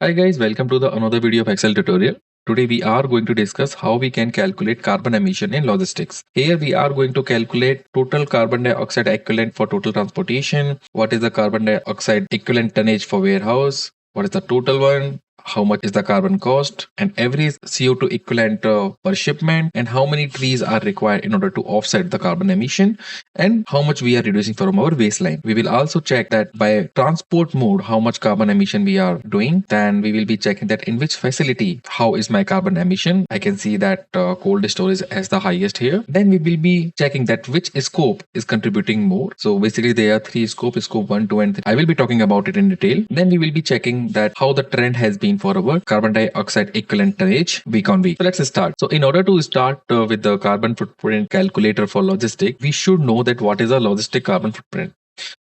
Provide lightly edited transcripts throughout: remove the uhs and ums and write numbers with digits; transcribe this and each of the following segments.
Hi guys, welcome to the another video of Excel tutorial. Today we are going to discuss how we can calculate carbon emission in logistics. Here we are going to calculate total carbon dioxide equivalent for total transportation, what is the carbon dioxide equivalent tonnage for warehouse, what is the total one, how much is the carbon cost, and every CO2 equivalent per shipment, and how many trees are required in order to offset the carbon emission, and how much we are reducing from our baseline. We will also check that by transport mode how much carbon emission we are doing. Then we will be checking that in which facility how is my carbon emission. I can see that cold storage has the highest here. Then we will be checking that which scope is contributing more. So basically there are three scopes, scope 1, 2 and 3. I will be talking about it in detail. Then we will be checking that how the trend has been for our carbon dioxide equivalent tonnage week on week. So let's start. So in order to start with the carbon footprint calculator for logistics, we should know that what is a logistic carbon footprint.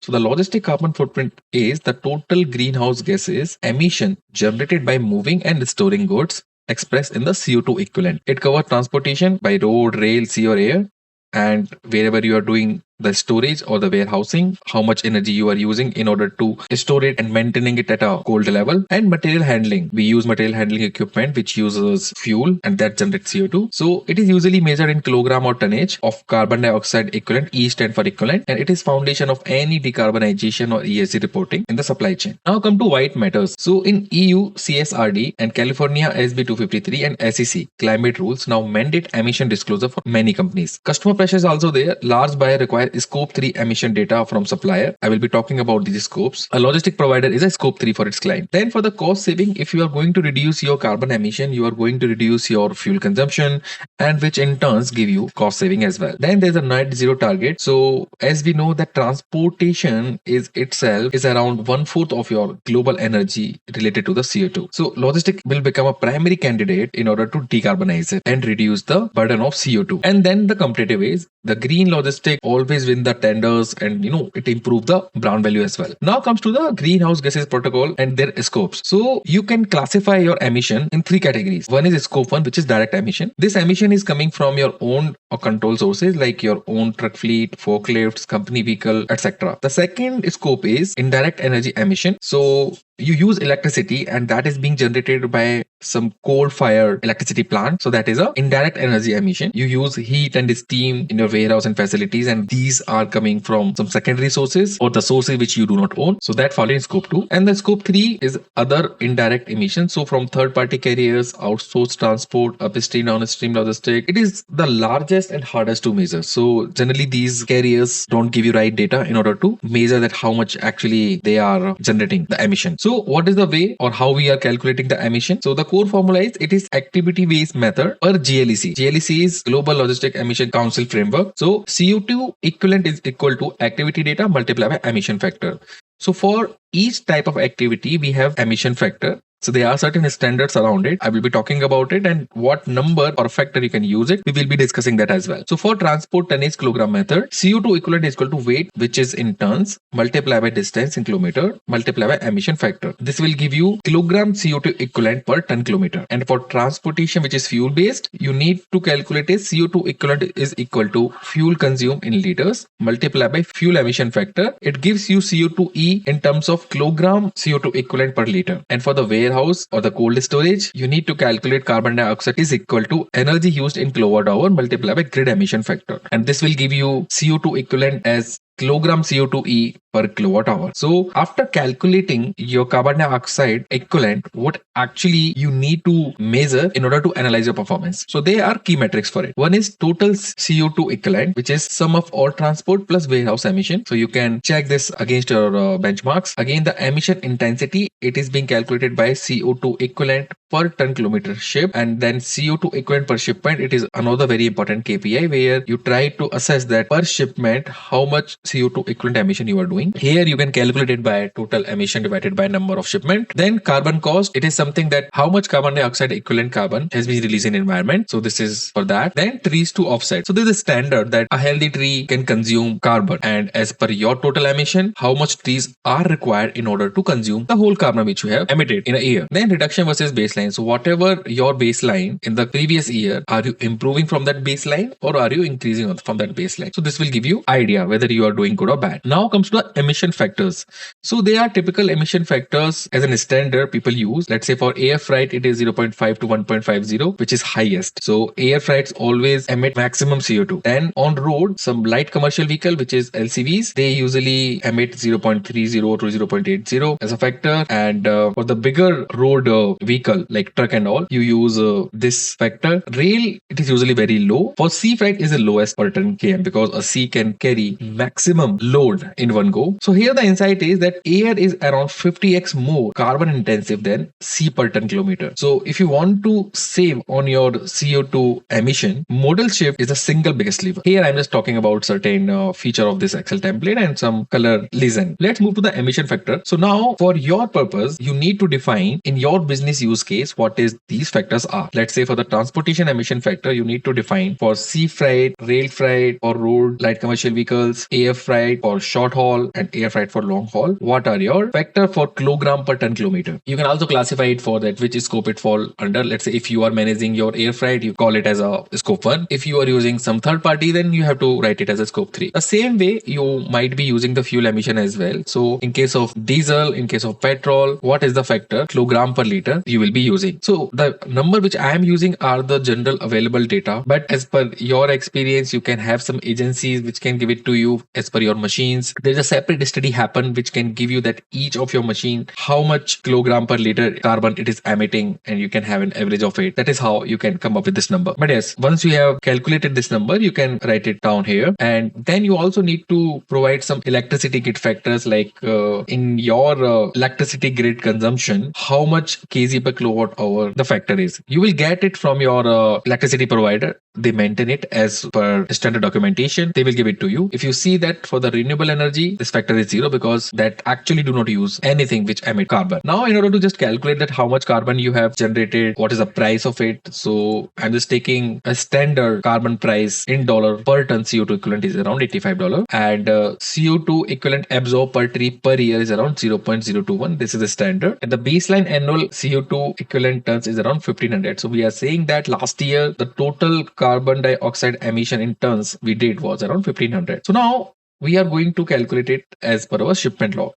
So the logistic carbon footprint is the total greenhouse gases emission generated by moving and storing goods expressed in the CO2 equivalent. It covers transportation by road, rail, sea or air, and wherever you are doing the storage or the warehousing, how much energy you are using in order to store it and maintaining it at a cold level. And material handling, we use material handling equipment which uses fuel and that generates CO2. So it is usually measured in kilogram or tonnage of carbon dioxide equivalent. E stand for equivalent, and it is foundation of any decarbonization or ESG reporting in the supply chain. Now come to why it matters. So in EU CSRD and California SB 253 and SEC climate rules now mandate emission disclosure for many companies. Customer pressure is also there. Large buyer require scope 3 emission data from supplier. I will be talking about these scopes. A logistic provider is a scope 3 for its client. Then for the cost saving, if you are going to reduce your carbon emission, you are going to reduce your fuel consumption, and which in turns give you cost saving as well. Then there's a net zero target. So as we know that transportation is itself is around 1/4 of your global energy related to the CO2. So logistic will become a primary candidate in order to decarbonize it and reduce the burden of CO2. And then the competitive is the green logistic always win the tenders, and it improve the brand value as well. Now comes to the greenhouse gases protocol and their scopes. So you can classify your emission in three categories. One is scope 1, which is direct emission. This emission is coming from your own or control sources like your own truck fleet, forklifts, company vehicle, etc. The second scope is indirect energy emission. So you use electricity and that is being generated by some coal-fired electricity plant. So that is a indirect energy emission. You use heat and steam in your warehouse and facilities, and these are coming from some secondary sources or the sources which you do not own. So that falls in scope 2. And the scope 3 is other indirect emissions. So from third-party carriers, outsourced transport, upstream, downstream logistics. It is the largest and hardest to measure. So generally these carriers don't give you right data in order to measure that how much actually they are generating the emission. So what is the way or how we are calculating the emission? So the core formula is it is activity-based method per GLEC. GLEC is Global Logistic Emission Council framework. So CO2 equivalent is equal to activity data multiplied by emission factor. So for each type of activity, we have emission factor. So there are certain standards around it. I will be talking about it and what number or factor you can use it. We will be discussing that as well. So for transport tonnage kilogram method, CO2 equivalent is equal to weight, which is in tons, multiplied by distance in kilometer, multiplied by emission factor. This will give you kilogram CO2 equivalent per ton kilometer. And for transportation, which is fuel based, you need to calculate is CO2 equivalent is equal to fuel consumed in liters, multiplied by fuel emission factor. It gives you CO2e in terms of kilogram CO2 equivalent per liter. And for the warehouse or the cold storage, you need to calculate carbon dioxide is equal to energy used in kilowatt hour multiplied by grid emission factor. And this will give you CO2 equivalent as kilogram CO2e per kilowatt hour. So after calculating your carbon dioxide equivalent, what actually you need to measure in order to analyze your performance. So there are key metrics for it. One is total CO2 equivalent, which is sum of all transport plus warehouse emission. So you can check this against your benchmarks. Again, the emission intensity, it is being calculated by CO2 equivalent per ton kilometer shipped, and then CO2 equivalent per shipment. It is another very important KPI where you try to assess that per shipment how much CO2 equivalent emission you are doing. Here you can calculate it by total emission divided by number of shipment. Then carbon cost, it is something that how much carbon dioxide equivalent carbon has been released in environment. So this is for that. Then trees to offset. So there is a standard that a healthy tree can consume carbon, and as per your total emission, how much trees are required in order to consume the whole carbon which you have emitted in a year. Then reduction versus baseline baseline. So whatever your baseline in the previous year, are you improving from that baseline or are you increasing from that baseline? So this will give you idea whether you are doing good or bad. Now comes to the emission factors. So they are typical emission factors as a standard people use. Let's say for air freight, it is 0.5 to 1.50, which is highest. So air freights always emit maximum CO2. Then on road, some light commercial vehicle, which is LCVs, they usually emit 0.30 to 0.80 as a factor. And for the bigger road vehicle like truck and all, you use this factor. Rail, it is usually very low. For sea freight is the lowest per ton km because a sea can carry maximum load in one go. So here the insight is that air is around 50x more carbon intensive than sea per ton kilometer. So if you want to save on your CO2 emission, modal shift is the single biggest lever. Here I'm just talking about certain feature of this Excel template and some color legend. Let's move to the emission factor. So now for your purpose, you need to define in your business use case what is these factors are. Let's say for the transportation emission factor, you need to define for sea freight, rail freight, or road light commercial vehicles, air freight for short haul, and air freight for long haul. What are your factor for kilogram per ton kilometer? You can also classify it for that which scope it fall under. Let's say if you are managing your air freight, you call it as a scope 1. If you are using some third party, then you have to write it as a scope 3. The same way you might be using the fuel emission as well. So in case of diesel, in case of petrol, what is the factor kilogram per liter you will be using? So the number which I am using are the general available data, but as per your experience, you can have some agencies which can give it to you as per your machines. There's a separate study happen which can give you that each of your machine how much kilogram per liter carbon it is emitting, and you can have an average of it. That is how you can come up with this number. But yes, once you have calculated this number, you can write it down here, and then you also need to provide some electricity grid factors like in your electricity grid consumption, how much kg per kilowatt hour the factor is. You will get it from your electricity provider. They maintain it as per standard documentation. They will give it to you. If you see that for the renewable energy, this factor is 0 because that actually do not use anything which emit carbon. Now, in order to just calculate that how much carbon you have generated, what is the price of it? So I'm just taking a standard carbon price in dollar per ton CO2 equivalent is around $85, and CO2 equivalent absorbed per tree per year is around 0.021. This is the standard, and the baseline annual CO2 equivalent tons is around 1500. So we are saying that last year the total carbon dioxide emission in tons we did was around 1500. So now we are going to calculate it as per our shipment log.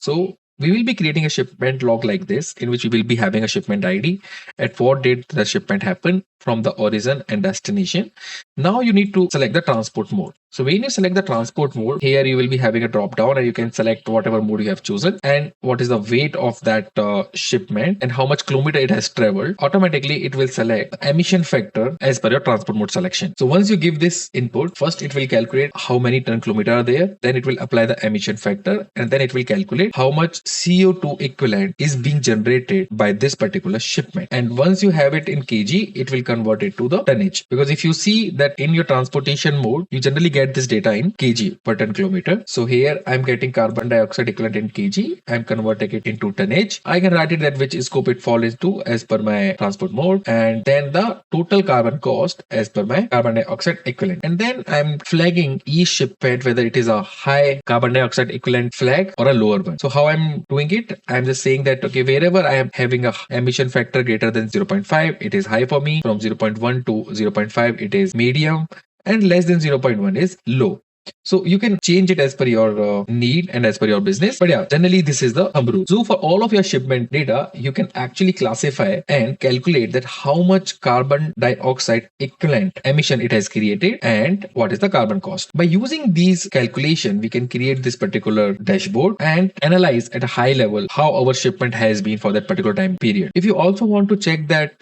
So we will be creating a shipment log like this, in which we will be having a shipment ID, at what date the shipment happened from the origin and destination. Now you need to select the transport mode. So when you select the transport mode, here you will be having a drop down and you can select whatever mode you have chosen and what is the weight of that shipment and how much kilometer it has traveled. Automatically it will select the emission factor as per your transport mode selection. So once you give this input, first it will calculate how many ton kilometer are there, then it will apply the emission factor, and then it will calculate how much CO2 equivalent is being generated by this particular shipment. And once you have it in kg, it will convert it to the tonnage, because if you see that in your transportation mode, you generally get this data in kg per ton kilometer. So here I'm getting carbon dioxide equivalent in kg. I'm converting it into tonnage. I can write it that which scope it falls into as per my transport mode, and then the total carbon cost as per my carbon dioxide equivalent. And then I'm flagging each shipment whether it is a high carbon dioxide equivalent flag or a lower one. So how I'm doing it, I'm just saying that okay, wherever I am having a emission factor greater than 0.5, it is high for me. From 0.1 to 0.5, it is medium, and less than 0.1 is low. So you can change it as per your need and as per your business. But yeah, generally this is the thumb rule. So for all of your shipment data, you can actually classify and calculate that how much carbon dioxide equivalent emission it has created and what is the carbon cost. By using these calculation, we can create this particular dashboard and analyze at a high level how our shipment has been for that particular time period. If you also want to check that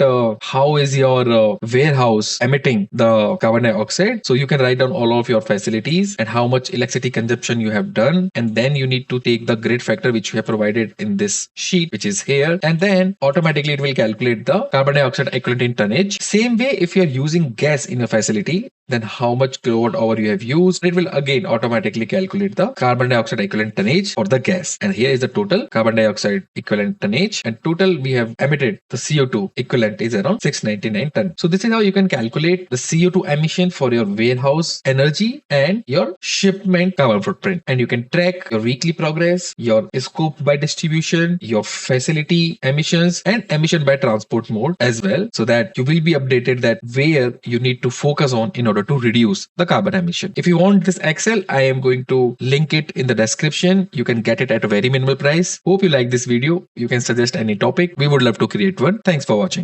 how is your warehouse emitting the carbon dioxide, so you can write down all of your facilities and how much electricity consumption you have done, and then you need to take the grid factor which you have provided in this sheet, which is here, and then automatically it will calculate the carbon dioxide equivalent in tonnage. Same way, if you are using gas in a facility, then how much kilowatt hour you have used. It will again automatically calculate the carbon dioxide equivalent tonnage or the gas. And here is the total carbon dioxide equivalent tonnage, and total we have emitted the CO2 equivalent is around 699 ton. So this is how you can calculate the CO2 emission for your warehouse energy and your shipment carbon footprint. And you can track your weekly progress, your scope by distribution, your facility emissions, and emission by transport mode as well, so that you will be updated that where you need to focus on in order to reduce the carbon emission. If you want this Excel, I am going to link it in the description. You can get it at a very minimal price. Hope you like this video. You can suggest any topic. We would love to create one. Thanks for watching.